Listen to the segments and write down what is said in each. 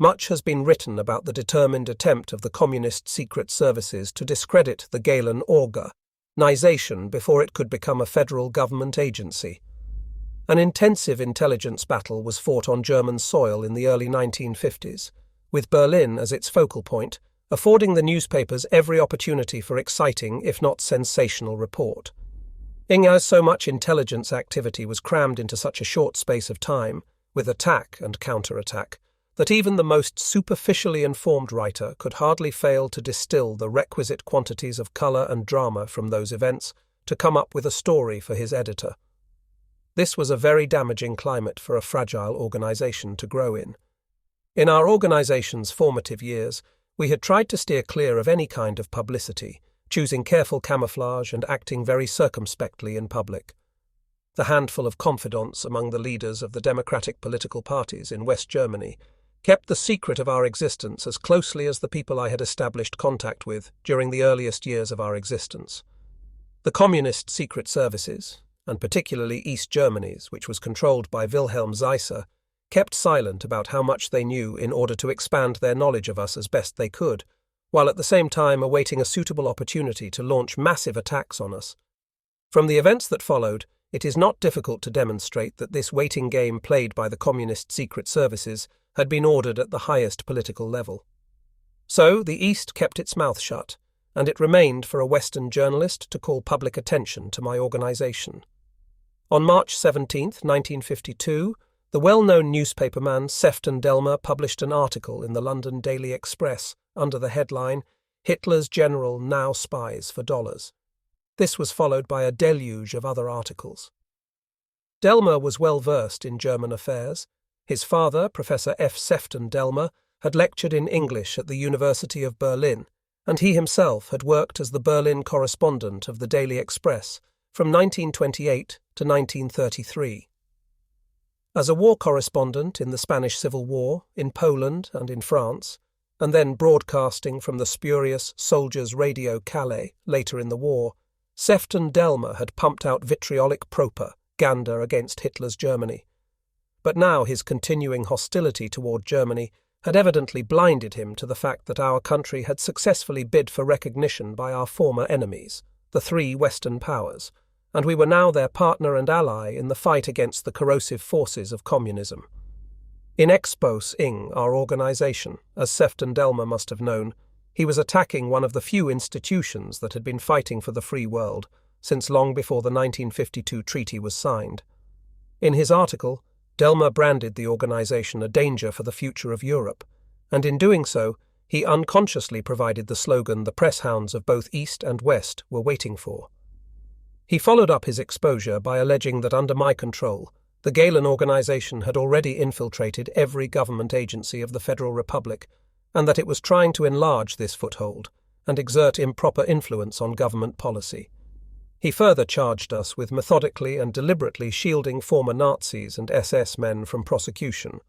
Much has been written about the determined attempt of the communist secret services to discredit the Gehlen organization before it could become a federal government agency. An intensive intelligence battle was fought on German soil in the early 1950s, with Berlin as its focal point, affording the newspapers every opportunity for exciting, if not sensational, report. As so much intelligence activity was crammed into such a short space of time, with attack and counterattack, that even the most superficially informed writer could hardly fail to distill the requisite quantities of colour and drama from those events to come up with a story for his editor. This was a very damaging climate for a fragile organisation to grow in. In our organisation's formative years, we had tried to steer clear of any kind of publicity, choosing careful camouflage and acting very circumspectly in public. The handful of confidants among the leaders of the democratic political parties in West Germany kept the secret of our existence as closely as the people I had established contact with during the earliest years of our existence. The communist secret services, and particularly East Germany's, which was controlled by Wilhelm Zeisser, kept silent about how much they knew in order to expand their knowledge of us as best they could, while at the same time awaiting a suitable opportunity to launch massive attacks on us. From the events that followed, it is not difficult to demonstrate that this waiting game played by the communist secret services had been ordered at the highest political level. So the East kept its mouth shut, and it remained for a Western journalist to call public attention to my organisation. On March 17, 1952, the well-known newspaperman Sefton Delmer published an article in the London Daily Express under the headline, "Hitler's General Now Spies for Dollars." This was followed by a deluge of other articles. Delmer was well versed in German affairs. His father, Professor F. Sefton Delmer, had lectured in English at the University of Berlin, and he himself had worked as the Berlin correspondent of the Daily Express from 1928 to 1933. As a war correspondent in the Spanish Civil War, in Poland and in France, and then broadcasting from the spurious Soldiers' Radio Calais later in the war, Sefton Delmer had pumped out vitriolic propaganda against Hitler's Germany. But now his continuing hostility toward Germany had evidently blinded him to the fact that our country had successfully bid for recognition by our former enemies, the three Western powers, and we were now their partner and ally in the fight against the corrosive forces of communism. In exposing our organisation, as Sefton Delmer must have known, he was attacking one of the few institutions that had been fighting for the free world since long before the 1952 treaty was signed. In his article, Delmer branded the organisation a danger for the future of Europe, and in doing so, he unconsciously provided the slogan the press hounds of both East and West were waiting for. He followed up his exposure by alleging that under my control, the Gehlen organisation had already infiltrated every government agency of the Federal Republic, and that it was trying to enlarge this foothold and exert improper influence on government policy. He further charged us with methodically and deliberately shielding former Nazis and SS men from prosecution.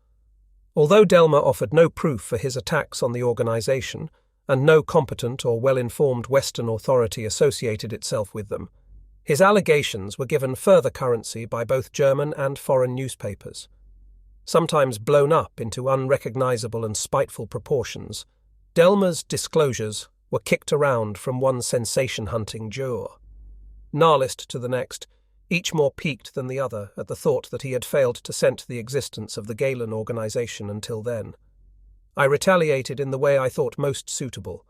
Although Delmer offered no proof for his attacks on the organisation, and no competent or well-informed Western authority associated itself with them, his allegations were given further currency by both German and foreign newspapers. Sometimes blown up into unrecognizable and spiteful proportions, Delmer's disclosures were kicked around from one sensation-hunting juror Nihilist to the next, each more piqued than the other at the thought that he had failed to scent the existence of the Gehlen organisation until then. I retaliated in the way I thought most suitable.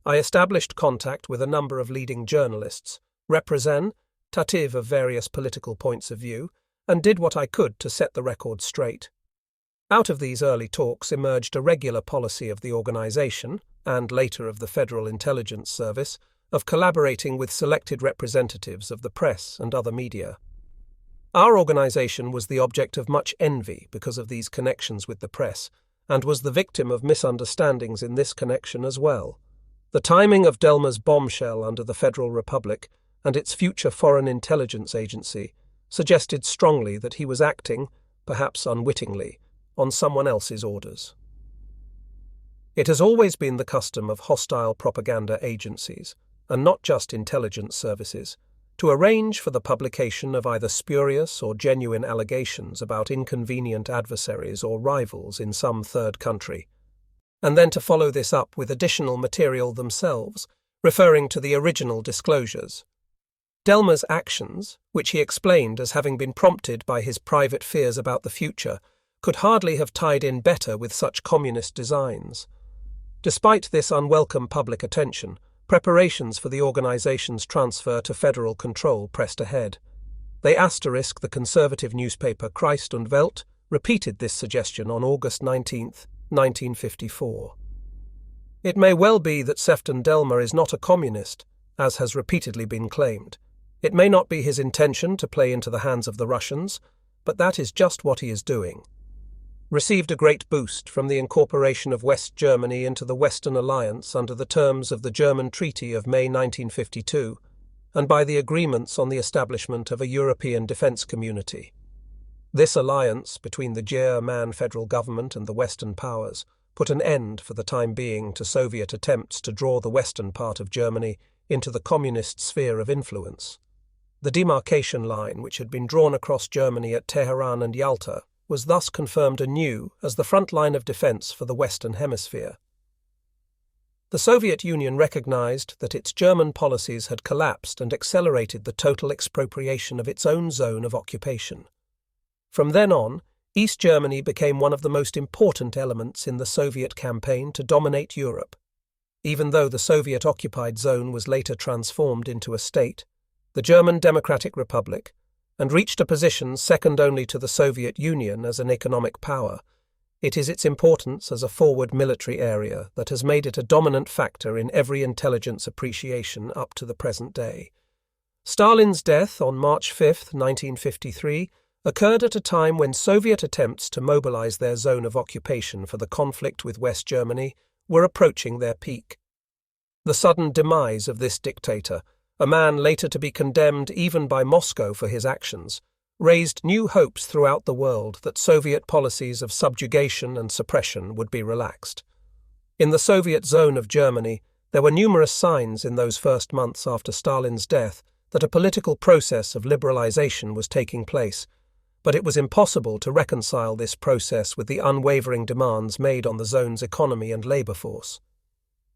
I established contact with a number of leading journalists, representative of various political points of view, and did what I could to set the record straight. Out of these early talks emerged a regular policy of the organisation, and later of the Federal Intelligence Service, of collaborating with selected representatives of the press and other media. Our organisation was the object of much envy because of these connections with the press, and was the victim of misunderstandings in this connection as well. The timing of Delmer's bombshell under the Federal Republic and its future foreign intelligence agency suggested strongly that he was acting, perhaps unwittingly, on someone else's orders. It has always been the custom of hostile propaganda agencies, and not just intelligence services, to arrange for the publication of either spurious or genuine allegations about inconvenient adversaries or rivals in some third country, and then to follow this up with additional material themselves, referring to the original disclosures. Delmer's actions, which he explained as having been prompted by his private fears about the future, could hardly have tied in better with such communist designs. Despite this unwelcome public attention, preparations for the organization's transfer to federal control pressed ahead. The conservative newspaper Christ und Welt repeated this suggestion on August 19, 1954. It may well be that Sefton Delmer is not a communist, as has repeatedly been claimed. It may not be his intention to play into the hands of the Russians, but that is just what he is doing. Received a great boost from the incorporation of West Germany into the Western Alliance under the terms of the German Treaty of May 1952, and by the agreements on the establishment of a European defence community. This alliance between the German federal government and the Western powers put an end for the time being to Soviet attempts to draw the western part of Germany into the communist sphere of influence. The demarcation line which had been drawn across Germany at Tehran and Yalta was thus confirmed anew as the front line of defence for the Western Hemisphere. The Soviet Union recognized that its German policies had collapsed and accelerated the total expropriation of its own zone of occupation. From then on, East Germany became one of the most important elements in the Soviet campaign to dominate Europe. Even though the Soviet-occupied zone was later transformed into a state, the German Democratic Republic, and reached a position second only to the Soviet Union as an economic power, it is its importance as a forward military area that has made it a dominant factor in every intelligence appreciation up to the present day. Stalin's death on March 5, 1953, occurred at a time when Soviet attempts to mobilize their zone of occupation for the conflict with West Germany were approaching their peak. The sudden demise of this dictator, a man later to be condemned even by Moscow for his actions, raised new hopes throughout the world that Soviet policies of subjugation and suppression would be relaxed. In the Soviet zone of Germany, there were numerous signs in those first months after Stalin's death that a political process of liberalization was taking place, but it was impossible to reconcile this process with the unwavering demands made on the zone's economy and labor force.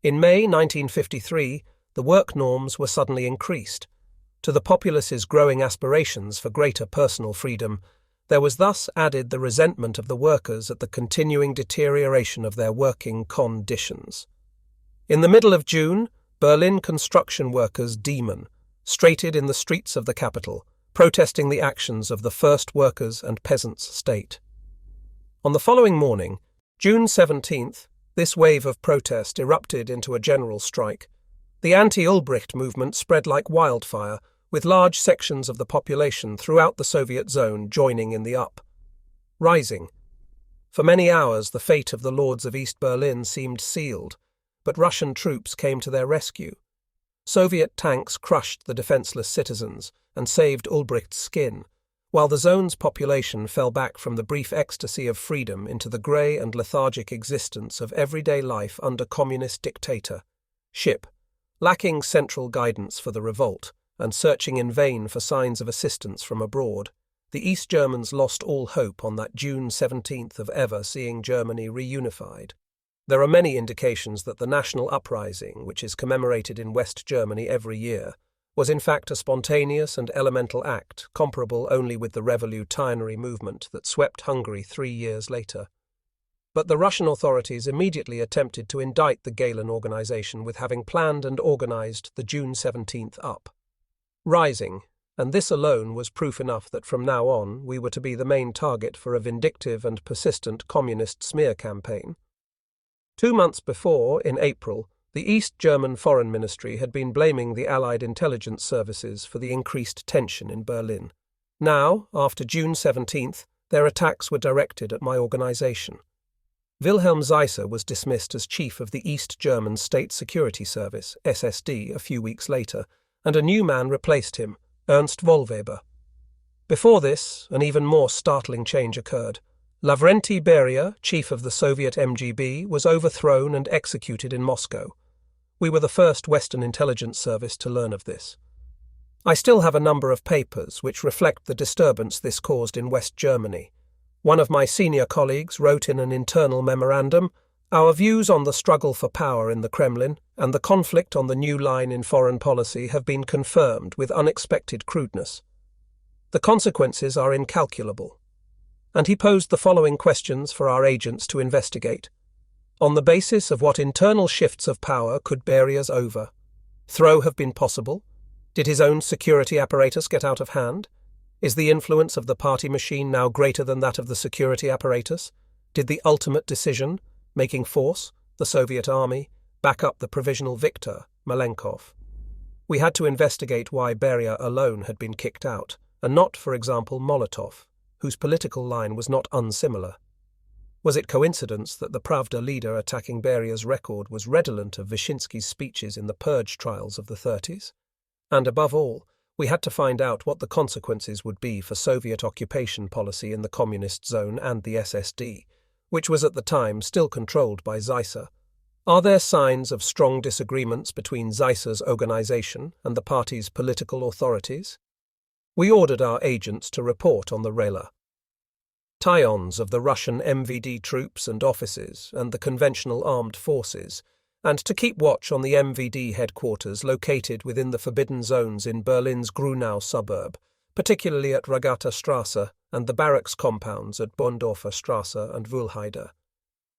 In May 1953, the work norms were suddenly increased. To the populace's growing aspirations for greater personal freedom, there was thus added the resentment of the workers at the continuing deterioration of their working conditions. In the middle of June, Berlin construction workers demonstrated in the streets of the capital, protesting the actions of the First Workers' and Peasants' State. On the following morning, June 17th, this wave of protest erupted into a general strike. The anti-Ulbricht movement spread like wildfire, with large sections of the population throughout the Soviet zone joining in the uprising. For many hours the fate of the lords of East Berlin seemed sealed, but Russian troops came to their rescue. Soviet tanks crushed the defenseless citizens and saved Ulbricht's skin, while the zone's population fell back from the brief ecstasy of freedom into the grey and lethargic existence of everyday life under communist dictatorship. Lacking central guidance for the revolt, and searching in vain for signs of assistance from abroad, the East Germans lost all hope on that June 17th of ever seeing Germany reunified. There are many indications that the national uprising, which is commemorated in West Germany every year, was in fact a spontaneous and elemental act, comparable only with the revolutionary movement that swept Hungary 3 years later. But the Russian authorities immediately attempted to indict the Gehlen organization with having planned and organized the June 17th uprising, and this alone was proof enough that from now on we were to be the main target for a vindictive and persistent communist smear campaign. 2 months before, in April, the East German Foreign Ministry had been blaming the Allied intelligence services for the increased tension in Berlin. Now, after June 17th, their attacks were directed at my organization. Wilhelm Zeisser was dismissed as chief of the East German State Security Service, SSD, a few weeks later, and a new man replaced him, Ernst Wohlweber. Before this, an even more startling change occurred. Lavrenti Beria, chief of the Soviet MGB, was overthrown and executed in Moscow. We were the first Western intelligence service to learn of this. I still have a number of papers which reflect the disturbance this caused in West Germany. One of my senior colleagues wrote in an internal memorandum, Our views on the struggle for power in the Kremlin and the conflict on the new line in foreign policy have been confirmed with unexpected crudeness. The consequences are incalculable. And he posed the following questions for our agents to investigate. On the basis of what internal shifts of power could Beria's overthrow have been possible? Did his own security apparatus get out of hand? Is the influence of the party machine now greater than that of the security apparatus? Did the ultimate decision-making force, the Soviet army, back up the provisional victor, Malenkov? We had to investigate why Beria alone had been kicked out, and not, for example, Molotov, whose political line was not unsimilar. Was it coincidence that the Pravda leader attacking Beria's record was redolent of Vyshinsky's speeches in the purge trials of the 30s? And above all, we had to find out what the consequences would be for Soviet occupation policy in the Communist Zone and the SSD, which was at the time still controlled by Zaisa. Are there signs of strong disagreements between Zaisa's organization and the party's political authorities? We ordered our agents to report on the Rela tie-ons of the Russian MVD troops and offices and the conventional armed forces, and to keep watch on the MVD headquarters located within the forbidden zones in Berlin's Grunau suburb, particularly at Ragata Strasse and the barracks compounds at Bonndorfer Strasse and Wuhlheide.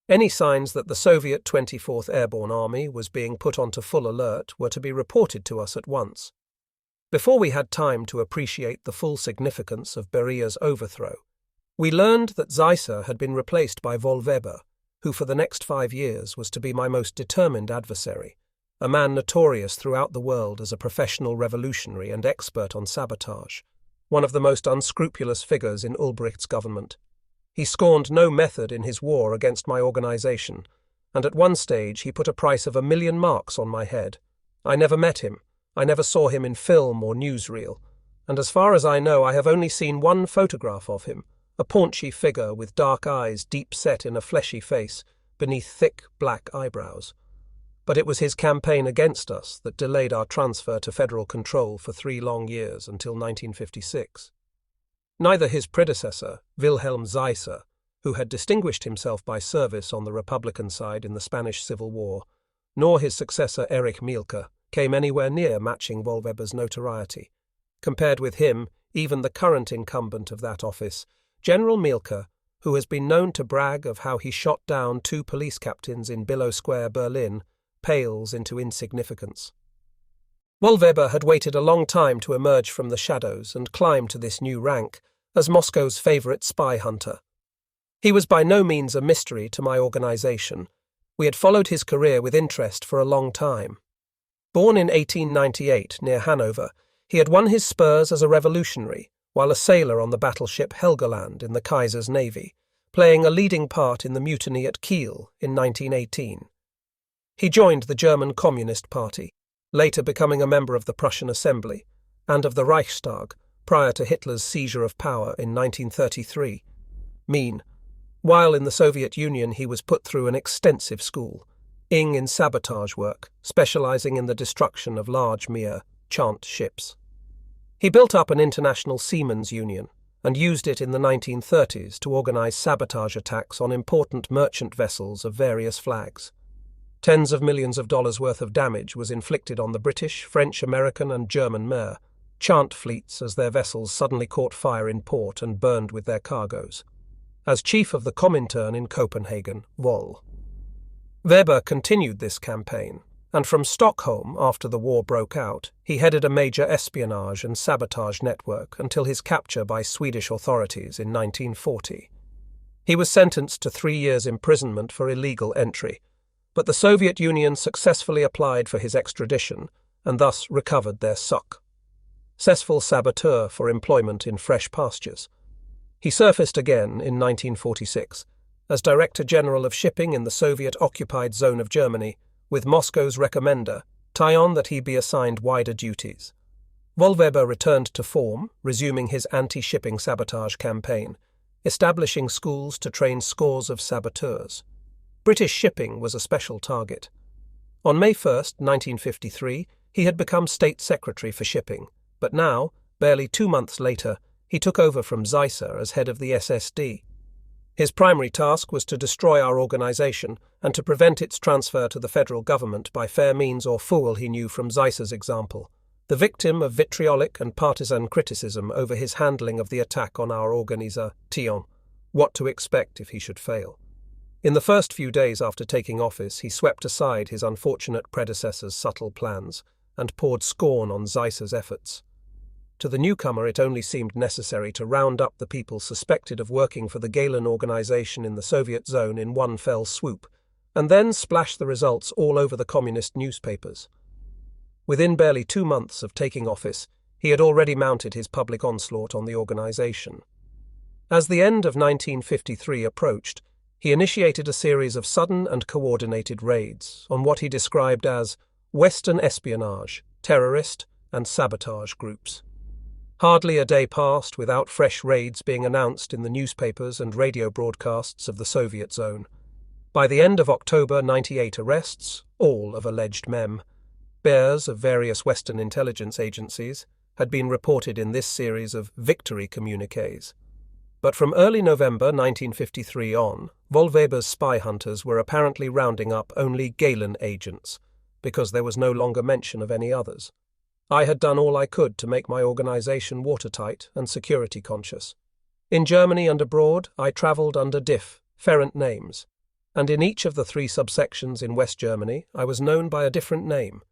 Any signs that the Soviet 24th Airborne Army was being put onto full alert were to be reported to us at once. Before we had time to appreciate the full significance of Beria's overthrow, we learned that Zaisa had been replaced by Wohlweber, who for the next 5 years was to be my most determined adversary, a man notorious throughout the world as a professional revolutionary and expert on sabotage, one of the most unscrupulous figures in Ulbricht's government. He scorned no method in his war against my organization, and at one stage he put a price of 1 million marks on my head. I never met him, I never saw him in film or newsreel, and as far as I know I have only seen one photograph of him, a paunchy figure with dark eyes deep set in a fleshy face beneath thick black eyebrows. But it was his campaign against us that delayed our transfer to federal control for 3 long years until 1956. Neither his predecessor, Wilhelm Zaisa, who had distinguished himself by service on the Republican side in the Spanish Civil War, nor his successor Erich Mielke came anywhere near matching Wohlweber's notoriety. Compared with him, even the current incumbent of that office, General Mielke, who has been known to brag of how he shot down 2 police captains in Billow Square, Berlin, pales into insignificance. Wohlweber had waited a long time to emerge from the shadows and climb to this new rank as Moscow's favorite spy hunter. He was by no means a mystery to my organization. We had followed his career with interest for a long time. Born in 1898 near Hanover, he had won his spurs as a revolutionary, while a sailor on the battleship Helgoland in the Kaiser's navy, playing a leading part in the mutiny at Kiel in 1918. He joined the German Communist Party, later becoming a member of the Prussian Assembly, and of the Reichstag, prior to Hitler's seizure of power in 1933. While in the Soviet Union he was put through an extensive school, in sabotage work, specializing in the destruction of large merchant ships. He built up an international seamen's union and used it in the 1930s to organize sabotage attacks on important merchant vessels of various flags. Tens of millions of dollars worth of damage was inflicted on the British, French, American, and German merchant fleets as their vessels suddenly caught fire in port and burned with their cargoes. As chief of the Comintern in Copenhagen, Weber continued this campaign, and from Stockholm, after the war broke out, he headed a major espionage and sabotage network until his capture by Swedish authorities in 1940. He was sentenced to 3 years' imprisonment for illegal entry, but the Soviet Union successfully applied for his extradition and thus recovered their successful saboteur for employment in fresh pastures. He surfaced again in 1946 as Director General of Shipping in the Soviet-occupied zone of Germany, with Moscow's recommender, tie-on that he be assigned wider duties. Wohlweber returned to form, resuming his anti-shipping sabotage campaign, establishing schools to train scores of saboteurs. British shipping was a special target. On May 1, 1953, he had become State Secretary for Shipping, but now, barely 2 months later, he took over from Zaisa as head of the SSD. His primary task was to destroy our organization and to prevent its transfer to the federal government by fair means or foul he knew from Zeiss's example, the victim of vitriolic and partisan criticism over his handling of the attack on our organization. What to expect if he should fail? In the first few days after taking office, he swept aside his unfortunate predecessor's subtle plans and poured scorn on Zeiss's efforts. To the newcomer, it only seemed necessary to round up the people suspected of working for the Galen organization in the Soviet zone in one fell swoop, and then splash the results all over the communist newspapers. Within barely 2 months of taking office, he had already mounted his public onslaught on the organization. As the end of 1953 approached, he initiated a series of sudden and coordinated raids on what he described as Western espionage, terrorist, and sabotage groups. Hardly a day passed without fresh raids being announced in the newspapers and radio broadcasts of the Soviet zone. By the end of October, 98 arrests, all of alleged bears of various Western intelligence agencies, had been reported in this series of victory communiques. But from early November 1953 on, Wohlweber's spy hunters were apparently rounding up only Galen agents, because there was no longer mention of any others. I had done all I could to make my organization watertight and security-conscious. In Germany and abroad, I travelled under different names, and in each of the 3 subsections in West Germany, I was known by a different name.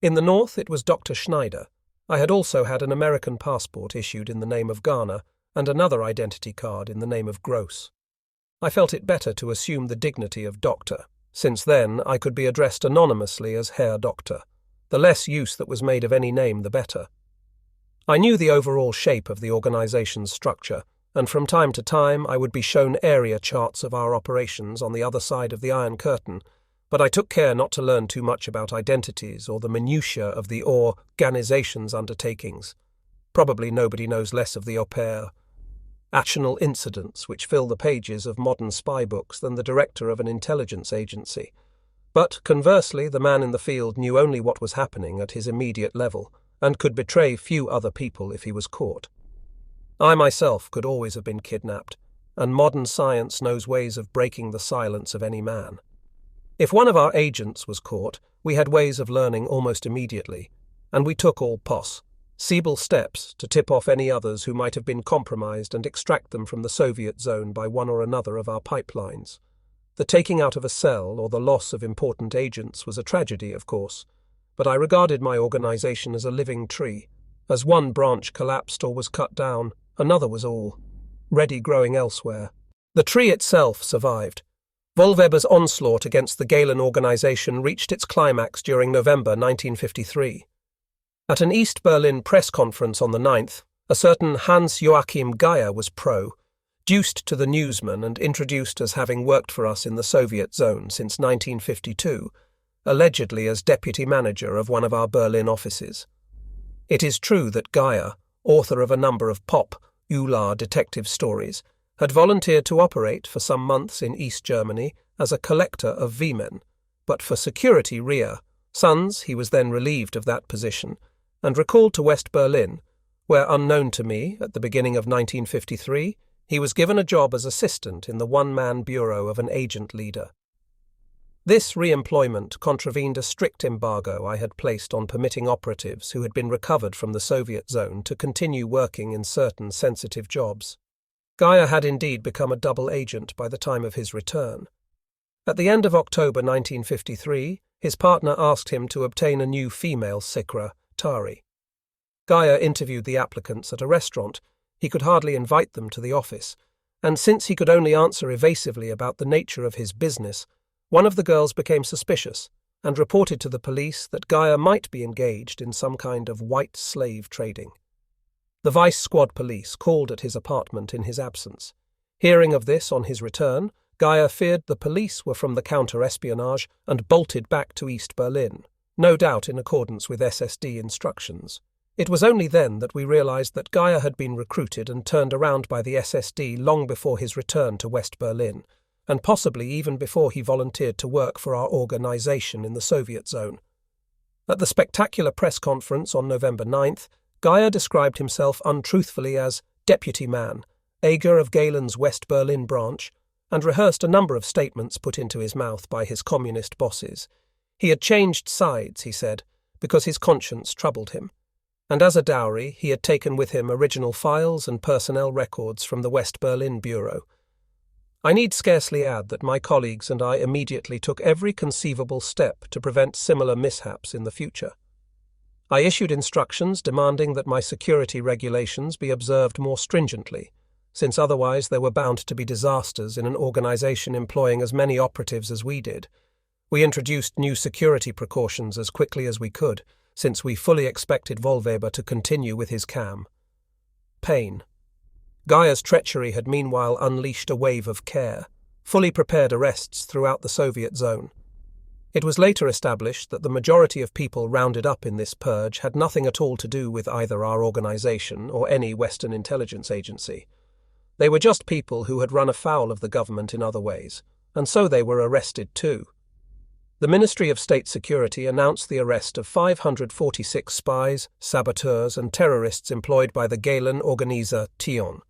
In the north, it was Dr. Schneider. I had also had an American passport issued in the name of Garner and another identity card in the name of Gross. I felt it better to assume the dignity of doctor, since then I could be addressed anonymously as Herr Doctor. The less use that was made of any name, the better. I knew the overall shape of the organization's structure, and from time to time I would be shown area charts of our operations on the other side of the Iron Curtain, but I took care not to learn too much about identities or the minutiae of the organization's undertakings. Probably nobody knows less of the operational incidents which fill the pages of modern spy books than the director of an intelligence agency. But, conversely, the man in the field knew only what was happening at his immediate level, and could betray few other people if he was caught. I myself could always have been kidnapped, and modern science knows ways of breaking the silence of any man. If one of our agents was caught, we had ways of learning almost immediately, and we took all possible steps to tip off any others who might have been compromised and extract them from the Soviet zone by one or another of our pipelines. The taking out of a cell or the loss of important agents was a tragedy, of course, but I regarded my organization as a living tree. As one branch collapsed or was cut down, another was already growing elsewhere. The tree itself survived. Wohlweber's onslaught against the Galen organization reached its climax during November 1953. At an East Berlin press conference on the 9th, a certain Hans-Joachim Geier was produced to the newsman and introduced as having worked for us in the Soviet zone since 1952, allegedly as deputy manager of one of our Berlin offices. It is true that Geier, author of a number of popular detective stories, had volunteered to operate for some months in East Germany as a collector of V-men, but for security reasons he was then relieved of that position and recalled to West Berlin, where, unknown to me at the beginning of 1953, he was given a job as assistant in the one-man bureau of an agent leader. This re-employment contravened a strict embargo I had placed on permitting operatives who had been recovered from the Soviet zone to continue working in certain sensitive jobs. Geier had indeed become a double agent by the time of his return. At the end of October 1953, his partner asked him to obtain a new female secretary. Geier interviewed the applicants at a restaurant. He could hardly invite them to the office, and since he could only answer evasively about the nature of his business, one of the girls became suspicious and reported to the police that Geier might be engaged in some kind of white slave trading. The vice squad police called at his apartment in his absence. Hearing of this on his return, Geier feared the police were from the counter-espionage and bolted back to East Berlin, no doubt in accordance with SSD instructions. It was only then that we realized that Geier had been recruited and turned around by the SSD long before his return to West Berlin, and possibly even before he volunteered to work for our organization in the Soviet zone. At the spectacular press conference on November 9th, Geier described himself untruthfully as deputy man, Ager of Galen's West Berlin branch, and rehearsed a number of statements put into his mouth by his communist bosses. He had changed sides, he said, because his conscience troubled him, and as a dowry he had taken with him original files and personnel records from the West Berlin Bureau. I need scarcely add that my colleagues and I immediately took every conceivable step to prevent similar mishaps in the future. I issued instructions demanding that my security regulations be observed more stringently, since otherwise there were bound to be disasters in an organization employing as many operatives as we did. We introduced new security precautions as quickly as we could, since we fully expected Wohlweber to continue with his cam. Pain. Geier's treachery had meanwhile unleashed a wave of care, fully prepared arrests throughout the Soviet zone. It was later established that the majority of people rounded up in this purge had nothing at all to do with either our organization or any Western intelligence agency. They were just people who had run afoul of the government in other ways, and so they were arrested too. The Ministry of State Security announced the arrest of 546 spies, saboteurs and terrorists employed by the Gehlen Organizer Tion,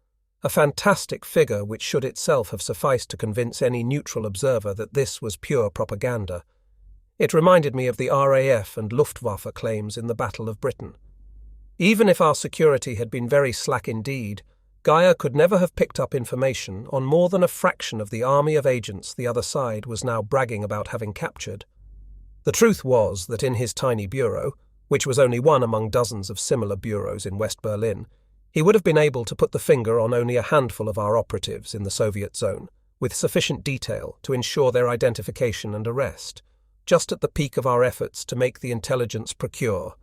a fantastic figure which should itself have sufficed to convince any neutral observer that this was pure propaganda. It reminded me of the RAF and Luftwaffe claims in the Battle of Britain. Even if our security had been very slack indeed, Geier could never have picked up information on more than a fraction of the army of agents the other side was now bragging about having captured. The truth was that in his tiny bureau, which was only one among dozens of similar bureaus in West Berlin, he would have been able to put the finger on only a handful of our operatives in the Soviet zone, with sufficient detail to ensure their identification and arrest, just at the peak of our efforts to make the intelligence procure.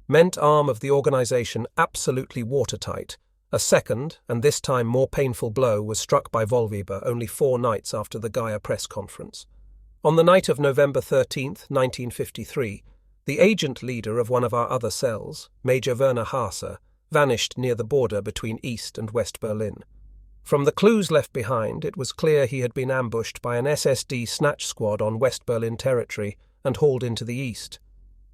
Meant arm of the organization absolutely watertight. A second, and this time more painful blow was struck by Wohlweber only 4 nights after the Geier press conference. On the night of November 13, 1953, the agent leader of one of our other cells, Major Werner Haase, vanished near the border between East and West Berlin. From the clues left behind, it was clear he had been ambushed by an SSD snatch squad on West Berlin territory and hauled into the East.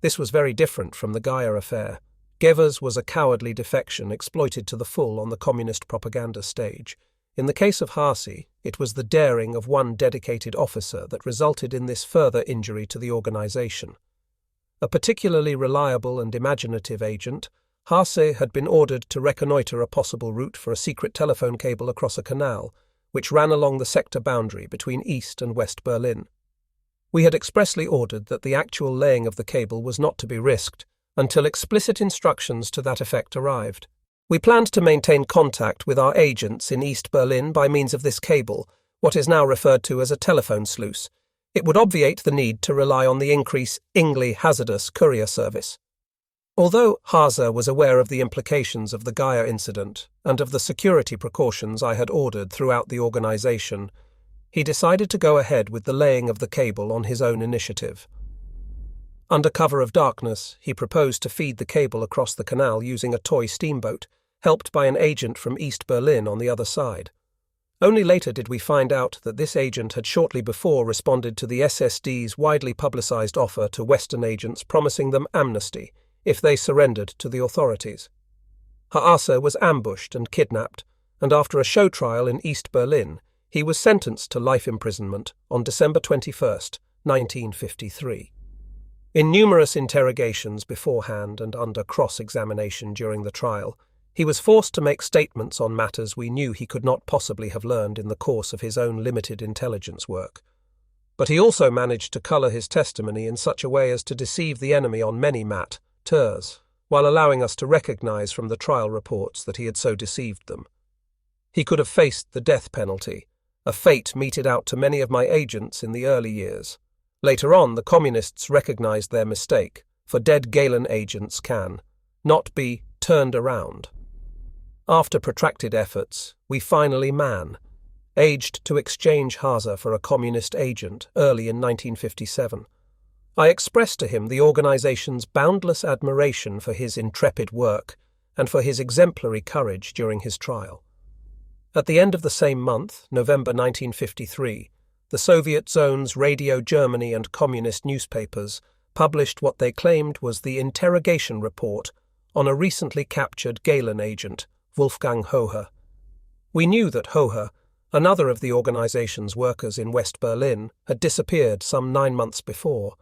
This was very different from the Geier affair. Gevers was a cowardly defection exploited to the full on the communist propaganda stage. In the case of Haase, it was the daring of one dedicated officer that resulted in this further injury to the organization. A particularly reliable and imaginative agent, Haase had been ordered to reconnoitre a possible route for a secret telephone cable across a canal, which ran along the sector boundary between East and West Berlin. We had expressly ordered that the actual laying of the cable was not to be risked until explicit instructions to that effect arrived. We planned to maintain contact with our agents in East Berlin by means of this cable, what is now referred to as a telephone sluice. It would obviate the need to rely on the increasingly hazardous courier service. Although Haase was aware of the implications of the Geier incident and of the security precautions I had ordered throughout the organization, he decided to go ahead with the laying of the cable on his own initiative. Under cover of darkness, he proposed to feed the cable across the canal using a toy steamboat, helped by an agent from East Berlin on the other side. Only later did we find out that this agent had shortly before responded to the SSD's widely publicized offer to Western agents promising them amnesty if they surrendered to the authorities. Haase was ambushed and kidnapped, and after a show trial in East Berlin, he was sentenced to life imprisonment on December 21, 1953. In numerous interrogations beforehand and under cross-examination during the trial, he was forced to make statements on matters we knew he could not possibly have learned in the course of his own limited intelligence work. But he also managed to colour his testimony in such a way as to deceive the enemy on many matters, while allowing us to recognise from the trial reports that he had so deceived them. He could have faced the death penalty, a fate meted out to many of my agents in the early years. Later on, the communists recognized their mistake, for dead Gehlen agents can not be turned around. After protracted efforts, we finally aged to exchange Haase for a communist agent early in 1957. I expressed to him the organization's boundless admiration for his intrepid work and for his exemplary courage during his trial. At the end of the same month, November 1953, the Soviet zone's Radio Germany and communist newspapers published what they claimed was the interrogation report on a recently captured Gehlen agent, Wolfgang Hohe. We knew that Hohe, Another of the organization's workers in West Berlin had disappeared some 9 months before.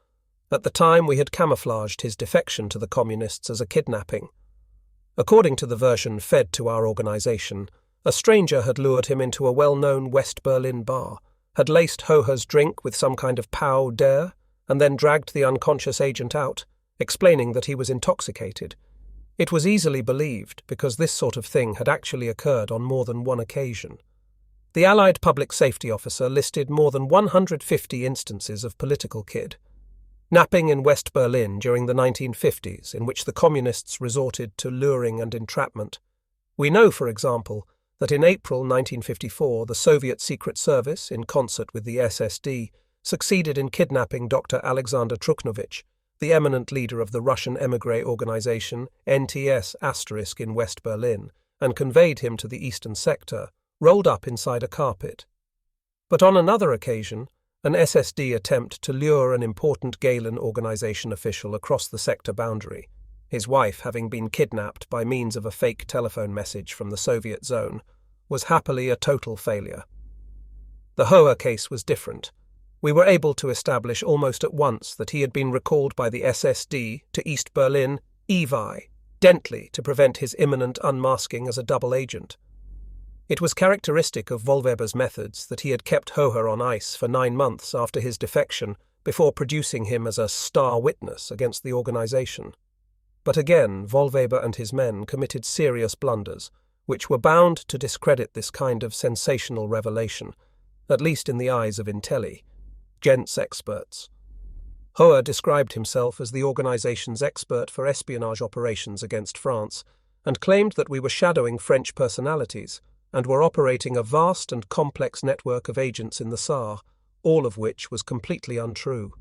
At the time, we had camouflaged his defection to the communists as a kidnapping. According to the version fed to our organization, a stranger had lured him into a well-known West Berlin bar, had laced Hoher's drink with some kind of powder, and then dragged the unconscious agent out, explaining that he was intoxicated. It was easily believed because this sort of thing had actually occurred on more than one occasion. The Allied public safety officer listed more than 150 instances of political kidnapping in West Berlin during the 1950s, in which the communists resorted to luring and entrapment. We know, for example, that in April 1954 the Soviet Secret Service, in concert with the SSD, succeeded in kidnapping Dr. Alexander Truknovich, the eminent leader of the Russian émigré organization NTS** in West Berlin, and conveyed him to the eastern sector, rolled up inside a carpet. But on another occasion, an SSD attempt to lure an important Gehlen organization official across the sector boundary, his wife having been kidnapped by means of a fake telephone message from the Soviet zone, was happily a total failure. The Hoher case was different. We were able to establish almost at once that he had been recalled by the SSD to East Berlin, evidently to prevent his imminent unmasking as a double agent. It was characteristic of Wohlweber's methods that he had kept Hoher on ice for 9 months after his defection before producing him as a star witness against the organization. But again, Wohlweber and his men committed serious blunders, which were bound to discredit this kind of sensational revelation, at least in the eyes of intelligence experts. Hoher described himself as the organization's expert for espionage operations against France, and claimed that we were shadowing French personalities, and were operating a vast and complex network of agents in the Saar, all of which was completely untrue.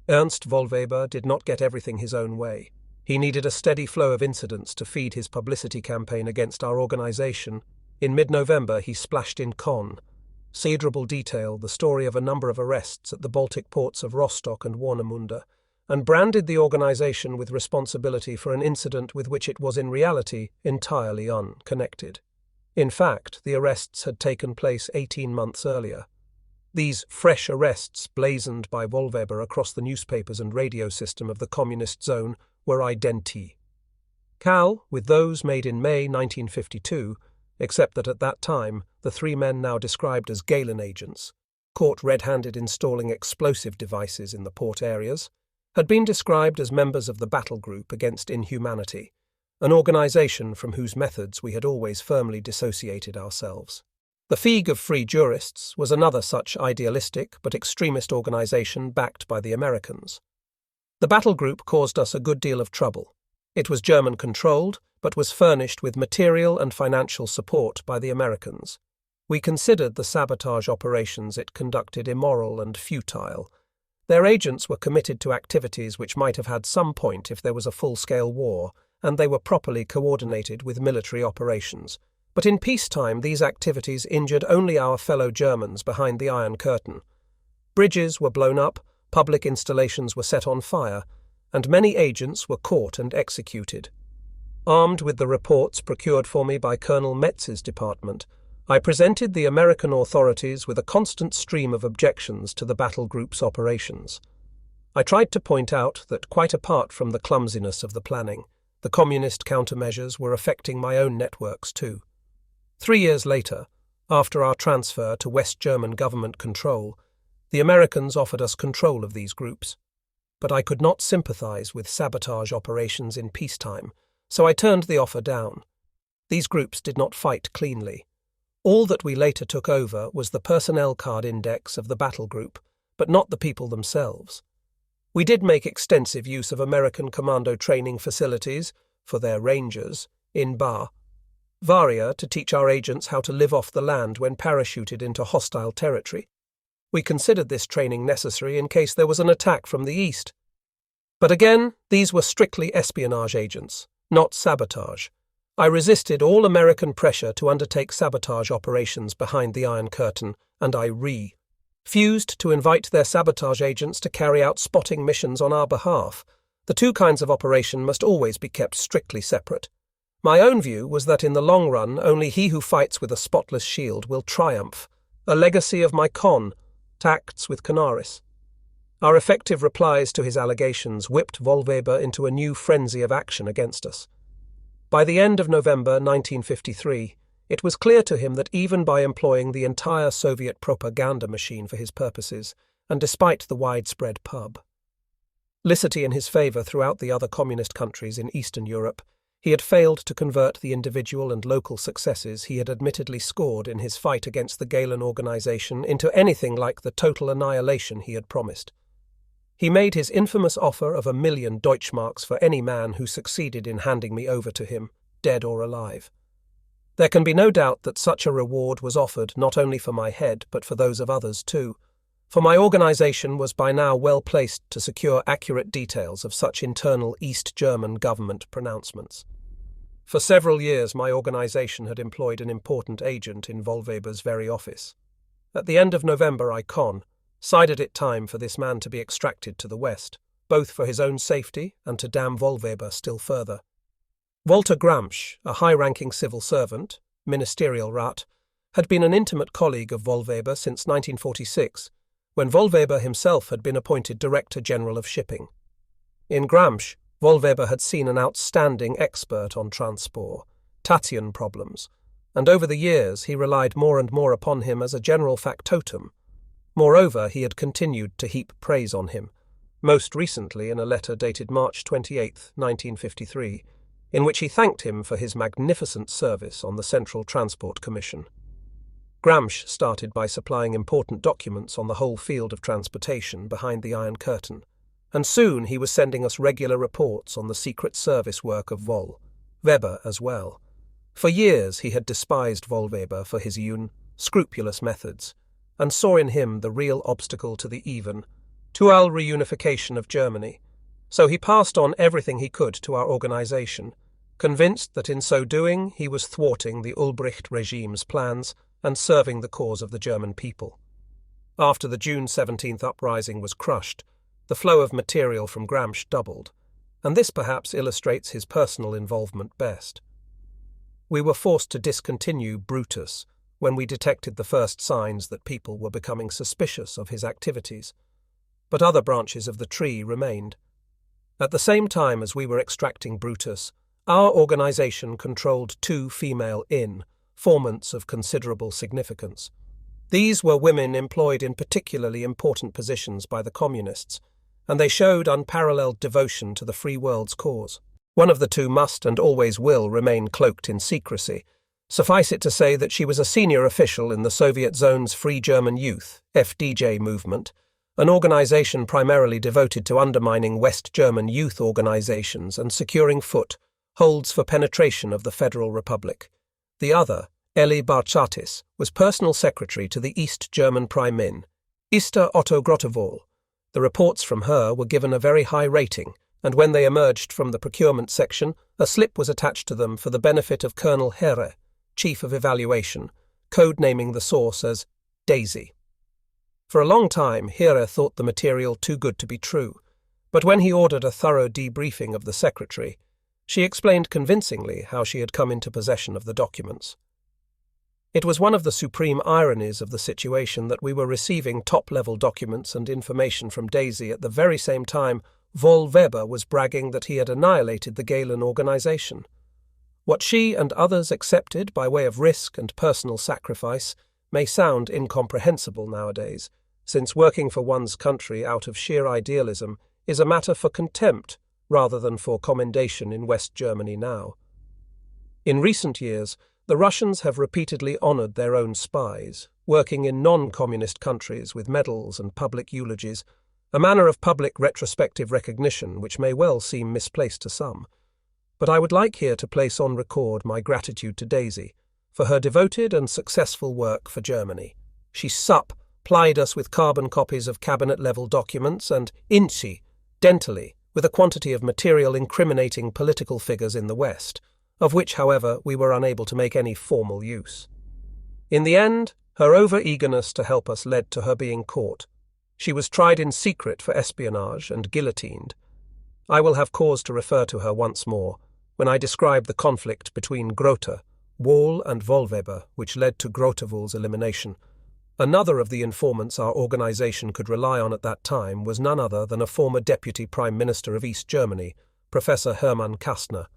Ernst Wohlweber did not get everything his own way. He needed a steady flow of incidents to feed his publicity campaign against our organization. In mid-November, he splashed in considerable detail the story of a number of arrests at the Baltic ports of Rostock and Warnemünde, and branded the organization with responsibility for an incident with which it was in reality entirely unconnected. In fact, the arrests had taken place 18 months earlier. These fresh arrests, blazoned by Wohlweber across the newspapers and radio system of the communist zone, were identical with those made in May 1952, except that at that time the 3 men now described as Gehlen agents, caught red-handed installing explosive devices in the port areas, had been described as members of the battle group against inhumanity, an organization from whose methods we had always firmly dissociated ourselves. The League of Free Jurists was another such idealistic but extremist organization backed by the Americans. The battle group caused us a good deal of trouble. It was German-controlled, but was furnished with material and financial support by the Americans. We considered the sabotage operations it conducted immoral and futile. Their agents were committed to activities which might have had some point if there was a full-scale war, and they were properly coordinated with military operations. But in peacetime, these activities injured only our fellow Germans behind the Iron Curtain. Bridges were blown up, public installations were set on fire, and many agents were caught and executed. Armed with the reports procured for me by Colonel Metz's department, I presented the American authorities with a constant stream of objections to the battle group's operations. I tried to point out that, quite apart from the clumsiness of the planning, the communist countermeasures were affecting my own networks too. 3 years later, after our transfer to West German government control, the Americans offered us control of these groups. But I could not sympathize with sabotage operations in peacetime, so I turned the offer down. These groups did not fight cleanly. All that we later took over was the personnel card index of the battle group, but not the people themselves. We did make extensive use of American commando training facilities for their rangers in Bavaria to teach our agents how to live off the land when parachuted into hostile territory. We considered this training necessary in case there was an attack from the east. But again, these were strictly espionage agents, not sabotage. I resisted all American pressure to undertake sabotage operations behind the Iron Curtain, and I refused to invite their sabotage agents to carry out spotting missions on our behalf. The two kinds of operation must always be kept strictly separate. My own view was that in the long run, only he who fights with a spotless shield will triumph, a legacy of my contacts with Canaris. Our effective replies to his allegations whipped Wollweber into a new frenzy of action against us. By the end of November 1953, it was clear to him that even by employing the entire Soviet propaganda machine for his purposes, and despite the widespread publicity in his favour throughout the other communist countries in Eastern Europe, he had failed to convert the individual and local successes he had admittedly scored in his fight against the Gehlen organization into anything like the total annihilation he had promised. He made his infamous offer of 1,000,000 Deutschmarks for any man who succeeded in handing me over to him, dead or alive. There can be no doubt that such a reward was offered not only for my head but for those of others too, for my organization was by now well placed to secure accurate details of such internal East German government pronouncements. For several years my organization had employed an important agent in Wollweber's very office. At the end of November I decided it time for this man to be extracted to the west, both for his own safety and to damn Wollweber still further. Walter Gramsch, a high-ranking civil servant, ministerial rat, had been an intimate colleague of Wollweber since 1946, when Wollweber himself had been appointed Director General of Shipping. In Gramsch, Wollweber had seen an outstanding expert on transportation problems, and over the years he relied more and more upon him as a general factotum. Moreover, he had continued to heap praise on him, most recently in a letter dated March 28, 1953, in which he thanked him for his magnificent service on the Central Transport Commission. Gramsch started by supplying important documents on the whole field of transportation behind the Iron Curtain, and soon he was sending us regular reports on the Secret Service work of Wollweber as well. For years he had despised Wollweber for his scrupulous methods, and saw in him the real obstacle to the eventual reunification of Germany. So he passed on everything he could to our organization, convinced that in so doing he was thwarting the Ulbricht regime's plans and serving the cause of the German people. After the June 17th uprising was crushed, the flow of material from Gramsch doubled, and this perhaps illustrates his personal involvement best. We were forced to discontinue Brutus when we detected the first signs that people were becoming suspicious of his activities, but other branches of the tree remained. At the same time as we were extracting Brutus, our organization controlled 2 female informants of considerable significance. These were women employed in particularly important positions by the communists, and they showed unparalleled devotion to the free world's cause. One of the 2 must and always will remain cloaked in secrecy. Suffice it to say that she was a senior official in the Soviet Zone's Free German Youth (FDJ) movement, an organization primarily devoted to undermining West German youth organizations and securing footholds for penetration of the Federal Republic. The other, Elli Barchatis, was personal secretary to the East German Prime Minister Otto Grotewohl. The reports from her were given a very high rating, and when they emerged from the procurement section, a slip was attached to them for the benefit of Colonel Heere, Chief of Evaluation, codenaming the source as Daisy. For a long time, Heere thought the material too good to be true, but when he ordered a thorough debriefing of the secretary, she explained convincingly how she had come into possession of the documents. It was one of the supreme ironies of the situation that we were receiving top-level documents and information from Daisy at the very same time Wollweber was bragging that he had annihilated the Gehlen organization. What she and others accepted by way of risk and personal sacrifice may sound incomprehensible nowadays, since working for one's country out of sheer idealism is a matter for contempt rather than for commendation in West Germany now. In recent years, the Russians have repeatedly honored their own spies, working in non-communist countries with medals and public eulogies, a manner of public retrospective recognition which may well seem misplaced to some. But I would like here to place on record my gratitude to Daisy for her devoted and successful work for Germany. She supplied us with carbon copies of cabinet-level documents and incidentally with a quantity of material incriminating political figures in the West, of which, however, we were unable to make any formal use. In the end, her over-eagerness to help us led to her being caught. She was tried in secret for espionage and guillotined. I will have cause to refer to her once more, when I described the conflict between Grota, Wall and Wollweber, which led to Grotewall's elimination. Another of the informants our organization could rely on at that time was none other than a former Deputy Prime Minister of East Germany, Professor Hermann Kastner.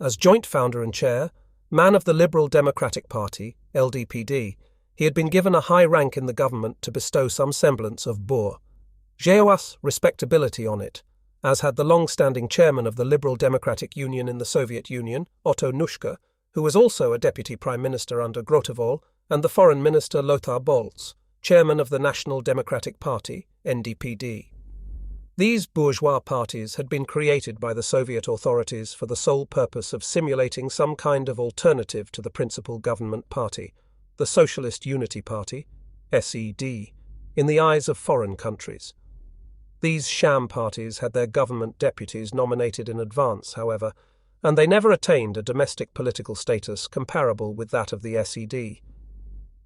As joint founder and chair, man of the Liberal Democratic Party, LDPD, he had been given a high rank in the government to bestow some semblance of bourgeois respectability on it, as had the long-standing chairman of the Liberal Democratic Union in the Soviet Union, Otto Nuschke, who was also a deputy prime minister under Grotewall, and the foreign minister Lothar Bolz, chairman of the National Democratic Party, NDPD. These bourgeois parties had been created by the Soviet authorities for the sole purpose of simulating some kind of alternative to the principal government party, the Socialist Unity Party, SED, in the eyes of foreign countries. These sham parties had their government deputies nominated in advance, however, and they never attained a domestic political status comparable with that of the SED.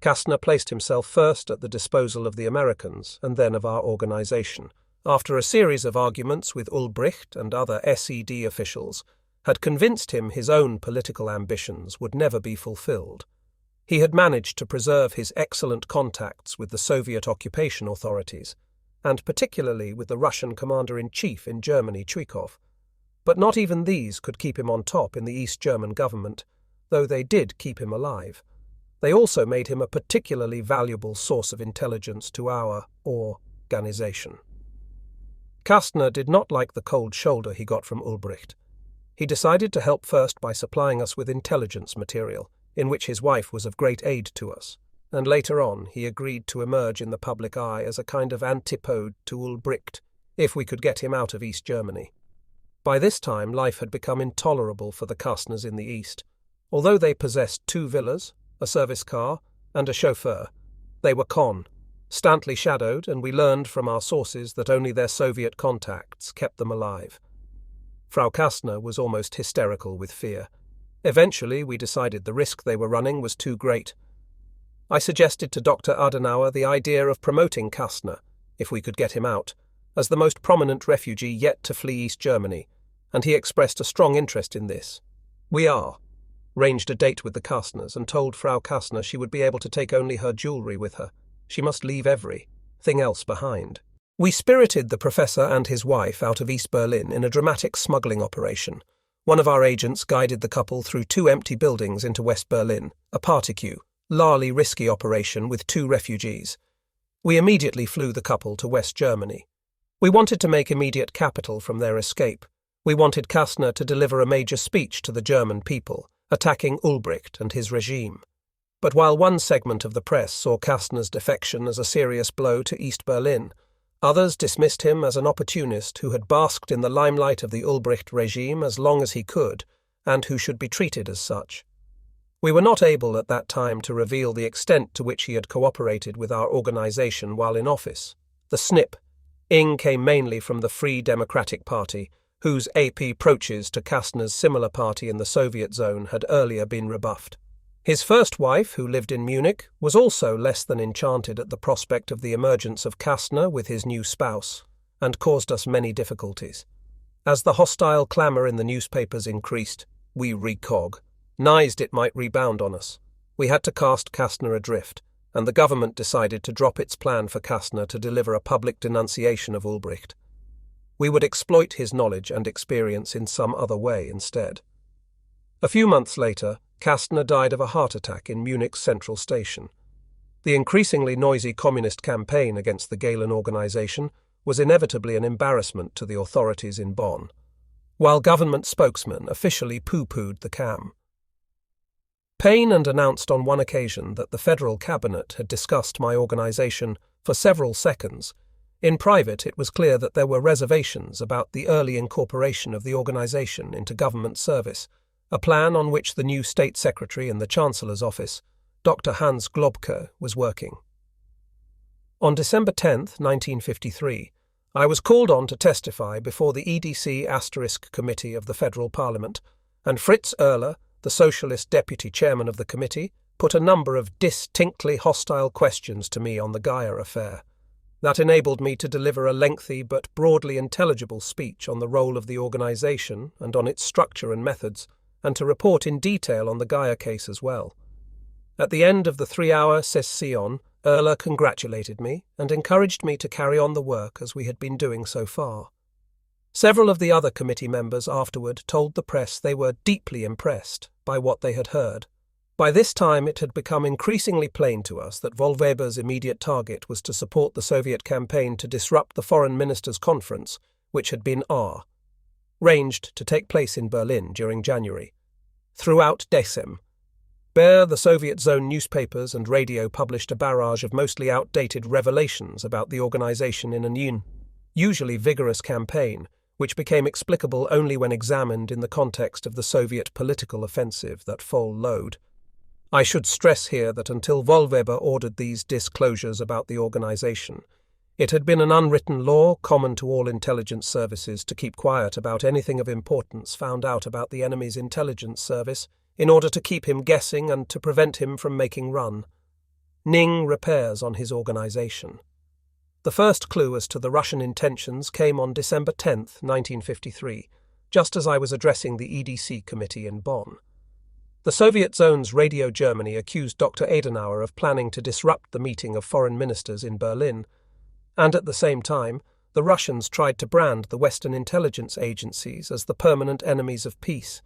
Kastner placed himself first at the disposal of the Americans and then of our organization, after a series of arguments with Ulbricht and other SED officials, had convinced him his own political ambitions would never be fulfilled. He had managed to preserve his excellent contacts with the Soviet occupation authorities, and particularly with the Russian commander-in-chief in Germany, Chuikov. But not even these could keep him on top in the East German government, though they did keep him alive. They also made him a particularly valuable source of intelligence to our organization. Kastner did not like the cold shoulder he got from Ulbricht. He decided to help first by supplying us with intelligence material, in which his wife was of great aid to us, and later on he agreed to emerge in the public eye as a kind of antipode to Ulbricht, if we could get him out of East Germany. By this time life had become intolerable for the Kastners in the East. Although they possessed 2 villas, a service car, and a chauffeur, they were constantly shadowed, and we learned from our sources that only their Soviet contacts kept them alive. Frau Kastner was almost hysterical with fear. Eventually we decided the risk they were running was too great. I suggested to Dr. Adenauer the idea of promoting Kastner, if we could get him out, as the most prominent refugee yet to flee East Germany, and he expressed a strong interest in this. We arranged a date with the Kastners and told Frau Kastner she would be able to take only her jewellery with her. She must leave everything else behind. We spirited the professor and his wife out of East Berlin in a dramatic smuggling operation. One of our agents guided the couple through 2 empty buildings into West Berlin, a particularly risky operation with 2 refugees. We immediately flew the couple to West Germany. We wanted to make immediate capital from their escape. We wanted Kastner to deliver a major speech to the German people, attacking Ulbricht and his regime. But while one segment of the press saw Kastner's defection as a serious blow to East Berlin, others dismissed him as an opportunist who had basked in the limelight of the Ulbricht regime as long as he could, and who should be treated as such. We were not able at that time to reveal the extent to which he had cooperated with our organization while in office. The snip-ing came mainly from the Free Democratic Party, whose approaches to Kastner's similar party in the Soviet zone had earlier been rebuffed. His first wife, who lived in Munich, was also less than enchanted at the prospect of the emergence of Kastner with his new spouse, and caused us many difficulties. As the hostile clamour in the newspapers increased, we recognized it might rebound on us. We had to cast Kastner adrift, and the government decided to drop its plan for Kastner to deliver a public denunciation of Ulbricht. We would exploit his knowledge and experience in some other way instead. A few months later, Kastner died of a heart attack in Munich's central station. The increasingly noisy communist campaign against the Gehlen organization was inevitably an embarrassment to the authorities in Bonn, while government spokesmen officially pooh-poohed the campaign and announced on one occasion that the federal cabinet had discussed my organization for several seconds. In private, it was clear that there were reservations about the early incorporation of the organization into government service, a plan on which the new State Secretary in the Chancellor's office, Dr. Hans Globke, was working. On December 10, 1953, I was called on to testify before the EDC** Committee of the Federal Parliament, and Fritz Oehler, the Socialist Deputy Chairman of the committee, put a number of distinctly hostile questions to me on the Geier affair. That enabled me to deliver a lengthy but broadly intelligible speech on the role of the organization and on its structure and methods, and to report in detail on the Gaia case as well. At the end of the 3-hour session, Erler congratulated me and encouraged me to carry on the work as we had been doing so far. Several of the other committee members afterward told the press they were deeply impressed by what they had heard. By this time it had become increasingly plain to us that Wollweber's immediate target was to support the Soviet campaign to disrupt the Foreign Ministers' Conference, which had been arranged to take place in Berlin during January. Throughout Decem, the Soviet zone newspapers and radio published a barrage of mostly outdated revelations about the organization in a usually vigorous campaign, which became explicable only when examined in the context of the Soviet political offensive that followed. I should stress here that until Wollweber ordered these disclosures about the organization, it had been an unwritten law common to all intelligence services to keep quiet about anything of importance found out about the enemy's intelligence service in order to keep him guessing and to prevent him from making repairs on his organization. The first clue as to the Russian intentions came on December 10, 1953, just as I was addressing the EDC committee in Bonn. The Soviet zone's Radio Germany accused Dr. Adenauer of planning to disrupt the meeting of foreign ministers in Berlin, and at the same time, the Russians tried to brand the Western intelligence agencies as the permanent enemies of peace.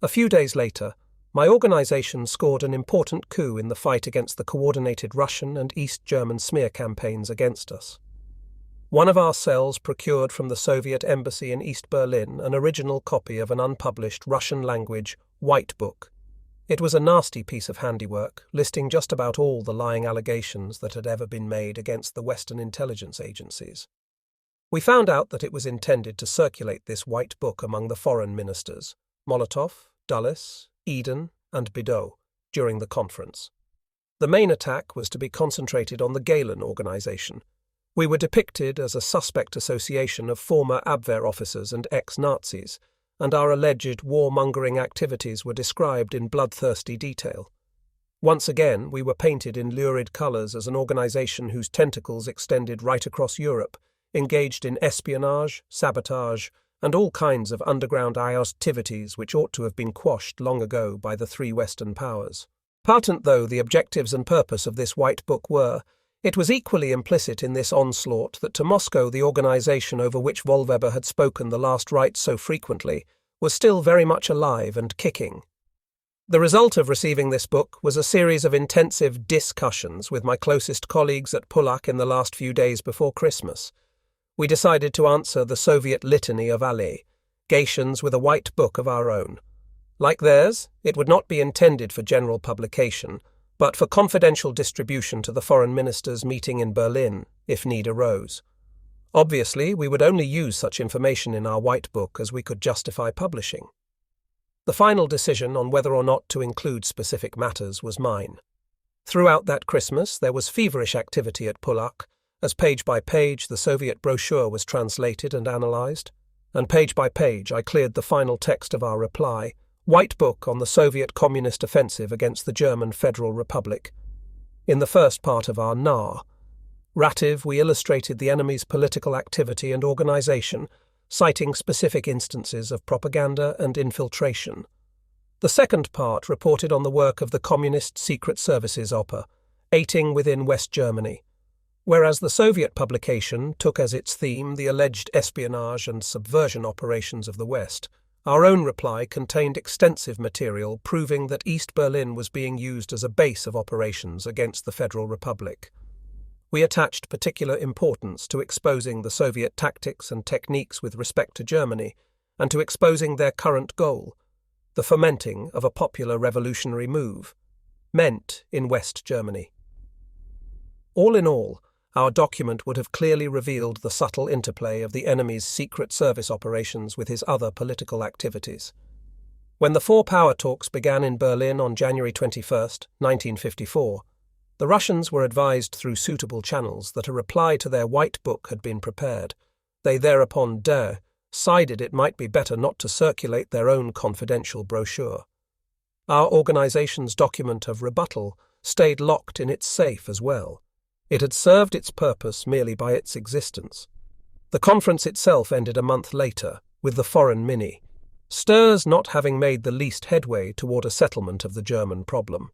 A few days later, my organization scored an important coup in the fight against the coordinated Russian and East German smear campaigns against us. One of our cells procured from the Soviet embassy in East Berlin an original copy of an unpublished Russian-language White Book. It was a nasty piece of handiwork, listing just about all the lying allegations that had ever been made against the Western intelligence agencies. We found out that it was intended to circulate this White Book among the foreign ministers, Molotov, Dulles, Eden, and Bidault, during the conference. The main attack was to be concentrated on the Gehlen organization. We were depicted as a suspect association of former Abwehr officers and ex-Nazis, and our alleged warmongering activities were described in bloodthirsty detail. Once again, we were painted in lurid colours as an organization whose tentacles extended right across Europe, engaged in espionage, sabotage, and all kinds of underground activities which ought to have been quashed long ago by the three Western powers. Patent though the objectives and purpose of this White Book were, it was equally implicit in this onslaught that to Moscow the organization over which Wollweber had spoken the last rites so frequently was still very much alive and kicking. The result of receiving this book was a series of intensive discussions with my closest colleagues at Pullack in the last few days before Christmas. We decided to answer the Soviet litany of allegations with a White Book of our own. Like theirs, it would not be intended for general publication, but for confidential distribution to the foreign ministers meeting in Berlin, if need arose. Obviously, we would only use such information in our White Book as we could justify publishing. The final decision on whether or not to include specific matters was mine. Throughout that Christmas, there was feverish activity at Pullack, as page by page the Soviet brochure was translated and analysed, and page by page I cleared the final text of our reply, White Book on the Soviet Communist Offensive against the German Federal Republic. In the first part of our narrative, we illustrated the enemy's political activity and organisation, citing specific instances of propaganda and infiltration. The second part reported on the work of the Communist Secret Services operating within West Germany, whereas the Soviet publication took as its theme the alleged espionage and subversion operations of the West. Our own reply contained extensive material proving that East Berlin was being used as a base of operations against the Federal Republic. We attached particular importance to exposing the Soviet tactics and techniques with respect to Germany, and to exposing their current goal, the fomenting of a popular revolutionary move, meant in West Germany. All in all, our document would have clearly revealed the subtle interplay of the enemy's secret service operations with his other political activities. When the four power talks began in Berlin on January 21, 1954, the Russians were advised through suitable channels that a reply to their White Book had been prepared. They thereupon decided it might be better not to circulate their own confidential brochure. Our organization's document of rebuttal stayed locked in its safe as well. It had served its purpose merely by its existence. The conference itself ended a month later, with the foreign stirs not having made the least headway toward a settlement of the German problem.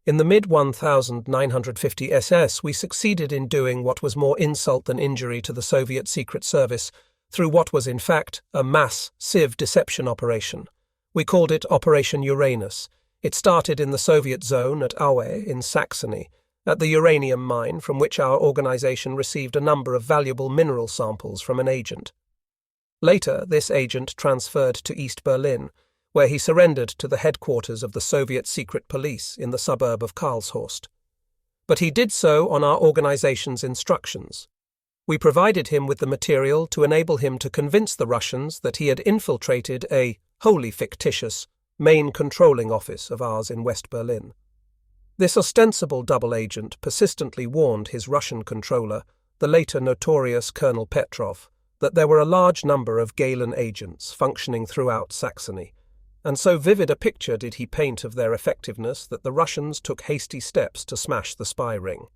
In the mid-1950 SS, we succeeded in doing what was more insult than injury to the Soviet Secret Service through what was in fact a massive deception operation. We called it Operation Uranus. It started in the Soviet zone at Aue in Saxony, at the uranium mine from which our organization received a number of valuable mineral samples from an agent. Later, this agent transferred to East Berlin, where he surrendered to the headquarters of the Soviet secret police in the suburb of Karlshorst. But he did so on our organization's instructions. We provided him with the material to enable him to convince the Russians that he had infiltrated a wholly fictitious main controlling office of ours in West Berlin. This ostensible double agent persistently warned his Russian controller, the later notorious Colonel Petrov, that there were a large number of Gehlen agents functioning throughout Saxony, and so vivid a picture did he paint of their effectiveness that the Russians took hasty steps to smash the spy ring.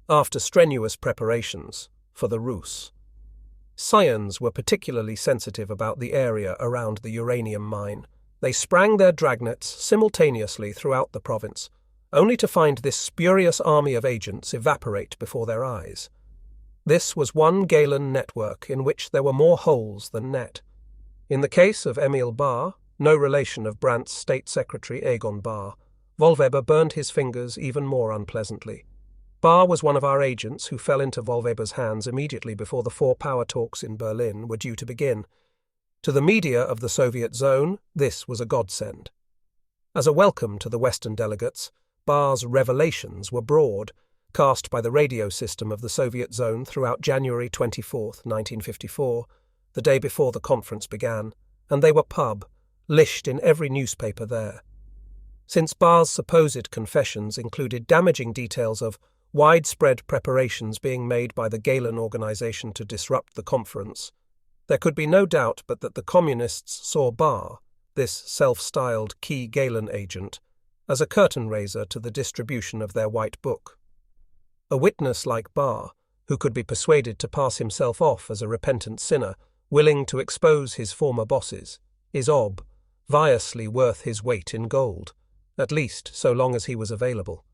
After strenuous preparations for the Rus. Scions were particularly sensitive about the area around the uranium mine. They sprang their dragnets simultaneously throughout the province, only to find this spurious army of agents evaporate before their eyes. This was one Gehlen network in which there were more holes than net. In the case of Emil Bahr, no relation of Brandt's State Secretary Egon Bahr, Wohlweber burned his fingers even more unpleasantly. Bahr was one of our agents who fell into Wohlweber's hands immediately before the four power talks in Berlin were due to begin. To the media of the Soviet zone, this was a godsend. As a welcome to the Western delegates, Bahr's revelations were broad, cast by the radio system of the Soviet zone throughout January 24, 1954, the day before the conference began, and they were lished in every newspaper there. Since Bahr's supposed confessions included damaging details of widespread preparations being made by the Gehlen organization to disrupt the conference, there could be no doubt but that the communists saw Bahr, this self-styled key Gehlen agent, as a curtain-raiser to the distribution of their White Book. A witness like Bahr, who could be persuaded to pass himself off as a repentant sinner, willing to expose his former bosses, is obviously worth his weight in gold, at least so long as he was available.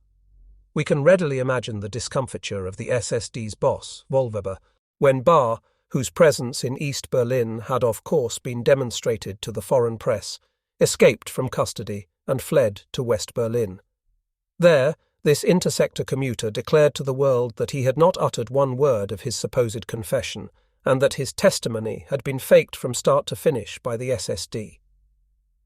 We can readily imagine the discomfiture of the SSD's boss, Wohlweber, when Bahr, whose presence in East Berlin had of course been demonstrated to the foreign press, escaped from custody and fled to West Berlin. There, this intersector commuter declared to the world that he had not uttered one word of his supposed confession, and that his testimony had been faked from start to finish by the SSD.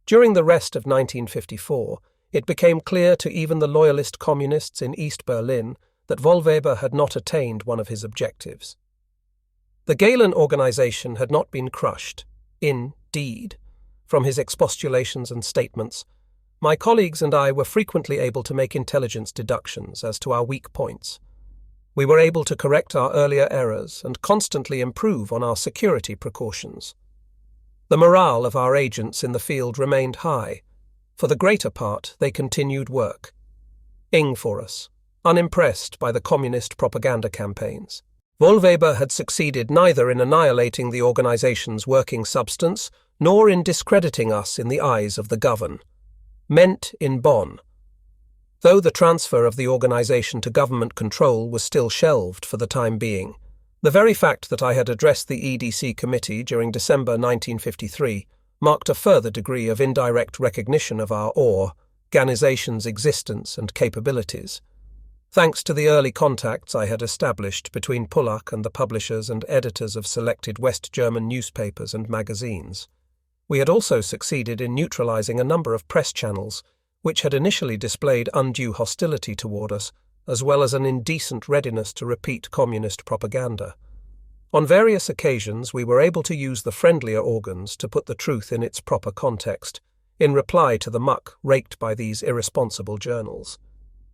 During the rest of 1954, it became clear to even the loyalist communists in East Berlin that Wohlweber had not attained one of his objectives. The Gehlen organization had not been crushed, indeed. From his expostulations and statements, my colleagues and I were frequently able to make intelligence deductions as to our weak points. We were able to correct our earlier errors and constantly improve on our security precautions. The morale of our agents in the field remained high. For the greater part, they continued work. For us, unimpressed by the communist propaganda campaigns. Wohlweber had succeeded neither in annihilating the organization's working substance nor in discrediting us in the eyes of the govern. Meant in Bonn. Though the transfer of the organization to government control was still shelved for the time being, the very fact that I had addressed the EDC committee during December 1953 marked a further degree of indirect recognition of our organization's existence and capabilities. Thanks to the early contacts I had established between Pullack and the publishers and editors of selected West German newspapers and magazines, we had also succeeded in neutralizing a number of press channels which had initially displayed undue hostility toward us, as well as an indecent readiness to repeat communist propaganda. On various occasions we were able to use the friendlier organs to put the truth in its proper context, in reply to the muck raked by these irresponsible journals.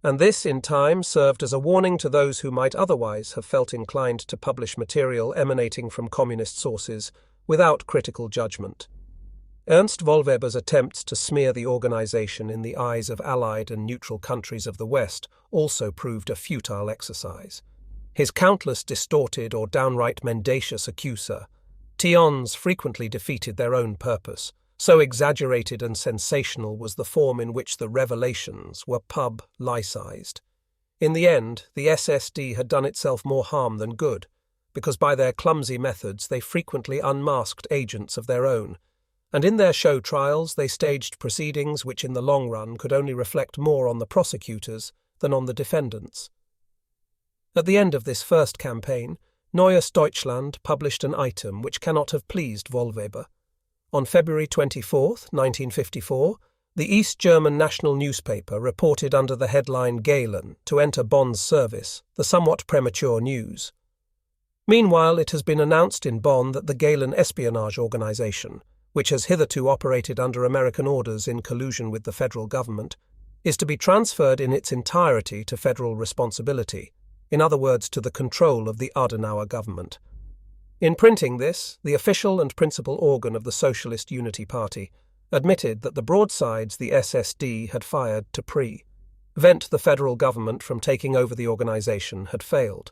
And this, in time, served as a warning to those who might otherwise have felt inclined to publish material emanating from communist sources without critical judgment. Ernst Wohlweber's attempts to smear the organization in the eyes of allied and neutral countries of the West also proved a futile exercise. His countless distorted or downright mendacious accusations frequently defeated their own purpose, So exaggerated and sensational was the form in which the revelations were publicized. In the end, the SSD had done itself more harm than good, because by their clumsy methods they frequently unmasked agents of their own, and in their show trials they staged proceedings which in the long run could only reflect more on the prosecutors than on the defendants. At the end of this first campaign, Neues Deutschland published an item which cannot have pleased Wohlweber. On February 24, 1954, the East German national newspaper reported under the headline Galen to enter Bonn's service the somewhat premature news. Meanwhile, it has been announced in Bonn that the Galen espionage organization, which has hitherto operated under American orders in collusion with the federal government, is to be transferred in its entirety to federal responsibility, in other words, to the control of the Adenauer government. In printing this, the official and principal organ of the Socialist Unity Party admitted that the broadsides the SSD had fired to prevent the federal government from taking over the organization had failed.